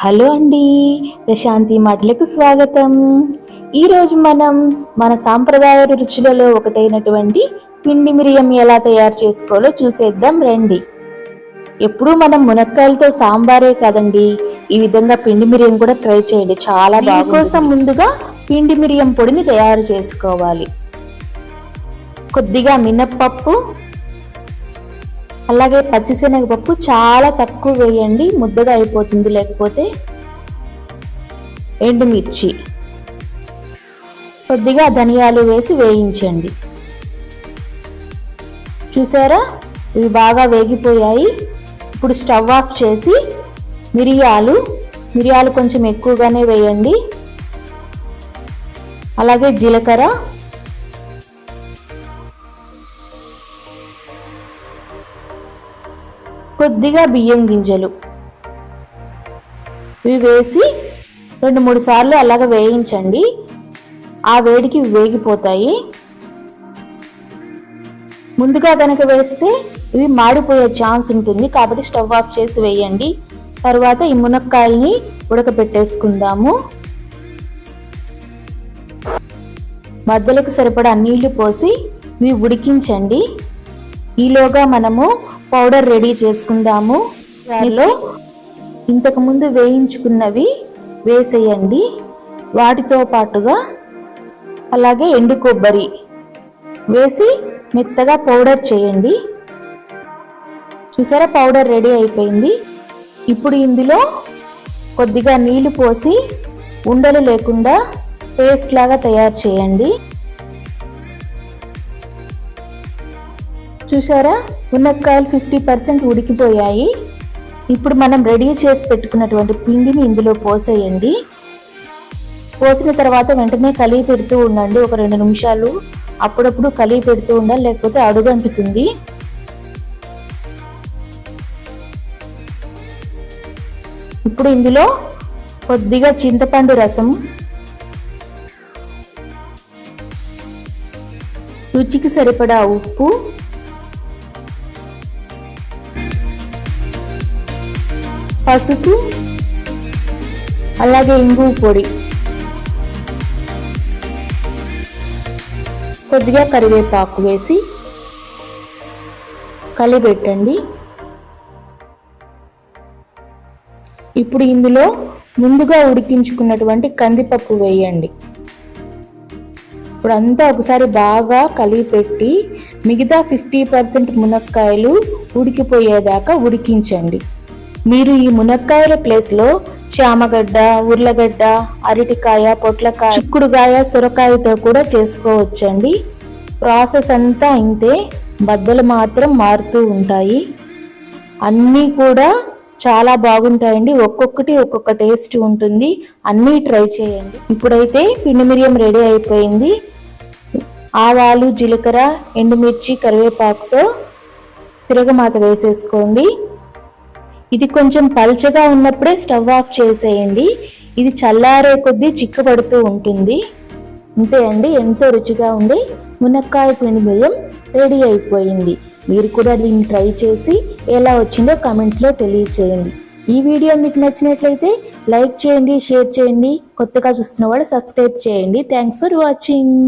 Hello అండి, ప్రశాంతి మాటలకు స్వాగతం. ఈరోజు మనం మన సాంప్రదాయ రుచులలో ఒకటైనటువంటి పిండి మిరియం ఎలా తయారు చేసుకోవాలో చూసేద్దాం రండి. ఎప్పుడూ మనం మునక్కాయలతో సాంబారే కదండి, ఈ విధంగా పిండి మిరియం కూడా ట్రై చేయండి, చాలా బాగుంటుంది. కోసం ముందుగా పిండి మిరియం పొడిని తయారు చేసుకోవాలి. కొద్దిగా మినప్పప్పు, అలాగే పచ్చిశనగపప్పు చాలా తక్కువ వేయండి, ముద్దగా అయిపోతుంది లేకపోతే. ఎండుమిర్చి, కొద్దిగా ధనియాలు వేసి వేయించండి. చూసారా, ఇవి బాగా వేగిపోయాయి. ఇప్పుడు స్టవ్ ఆఫ్ చేసి మిరియాలు కొంచెం ఎక్కువగానే వేయండి. అలాగే జీలకర్ర, కొద్దిగా బియ్యం గింజలు ఇవి వేసి 2-3 సార్లు అలాగ వేయించండి. ఆ వేడికి వేగిపోతాయి. ముందుగా కనుక వేస్తే ఇవి మాడిపోయే ఛాన్స్ ఉంటుంది, కాబట్టి స్టవ్ ఆఫ్ చేసి వేయండి. తర్వాత ఈ మునక్కాయల్ని ఉడకబెట్టేసుకుందాము. మధ్యలోకి సరిపడా నీళ్లు పోసి ఇవి ఉడికించండి. ఈలోగా మనము పౌడర్ రెడీ చేసుకుందాము. దానిలో ఇంతకుముందు వేయించుకున్నవి వేసేయండి. వాటితో పాటుగా అలాగే ఎండు కొబ్బరి వేసి మెత్తగా పౌడర్ చేయండి. చూసారా, పౌడర్ రెడీ అయిపోయింది. ఇప్పుడు ఇందులో కొద్దిగా నీళ్లు పోసి ఉండలు లేకుండా పేస్ట్ లాగా తయారు చేయండి. చూసారా, మునక్కాయలు 50% ఉడికిపోయాయి. ఇప్పుడు మనం రెడీ చేసి పెట్టుకున్నటువంటి పిండిని ఇందులో పోసేయండి. పోసిన తర్వాత వెంటనే కలిపి పెడుతూ ఉండండి. ఒక 2 నిమిషాలు అప్పుడప్పుడు కలిపి పెడుతూ ఉండాలి, లేకపోతే అడుగంటుతుంది. ఇప్పుడు ఇందులో కొద్దిగా చింతపండు రసం, రుచికి సరిపడా ఉప్పు, పసుపు, అలాగే ఇంగువ పొడి, కొద్దిగా కరివేపాకు వేసి కలిపెట్టండి. ఇప్పుడు ఇందులో ముందుగా ఉడికించుకున్నటువంటి కందిపప్పు వేయండి. ఇప్పుడు అంతా ఒకసారి బాగా కలిపెట్టి మిగతా 50% మునక్కాయలు ఉడికిపోయేదాకా ఉడికించండి. మీరు ఈ మునక్కాయల ప్లేస్లో చామగడ్డ, ఉర్లగడ్డ, అరటికాయ, పొట్లకాయ, చిక్కుడుకాయ, సొరకాయతో కూడా చేసుకోవచ్చండి. ప్రాసెస్ అంతా ఇంతే, బద్దలు మాత్రం మారుతూ ఉంటాయి. అన్నీ కూడా చాలా బాగుంటాయండి. ఒక్కొక్కటి ఒక్కొక్క టేస్ట్ ఉంటుంది. అన్నీ ట్రై చేయండి. ఇప్పుడైతే పిండి మిరియం రెడీ అయిపోయింది. ఆవాలు, జీలకర్ర, ఎండుమిర్చి, కరివేపాకుతో తిరగమాత వేసేసుకోండి. ఇది కొంచెం పల్చగా ఉన్నప్పుడే స్టవ్ ఆఫ్ చేసేయండి. ఇది చల్లారే కొద్దీ చిక్కబడుతూ ఉంటుంది. అంతే అండి, ఎంతో రుచిగా ఉండే మునక్కాయ పిండి మిరియం రెడీ అయిపోయింది. మీరు కూడా దీన్ని ట్రై చేసి ఎలా వచ్చిందో కామెంట్స్లో తెలియచేయండి. ఈ వీడియో మీకు నచ్చినట్లయితే లైక్ చేయండి, షేర్ చేయండి. కొత్తగా చూస్తున్న వాళ్ళు సబ్స్క్రైబ్ చేయండి. Thanks for watching.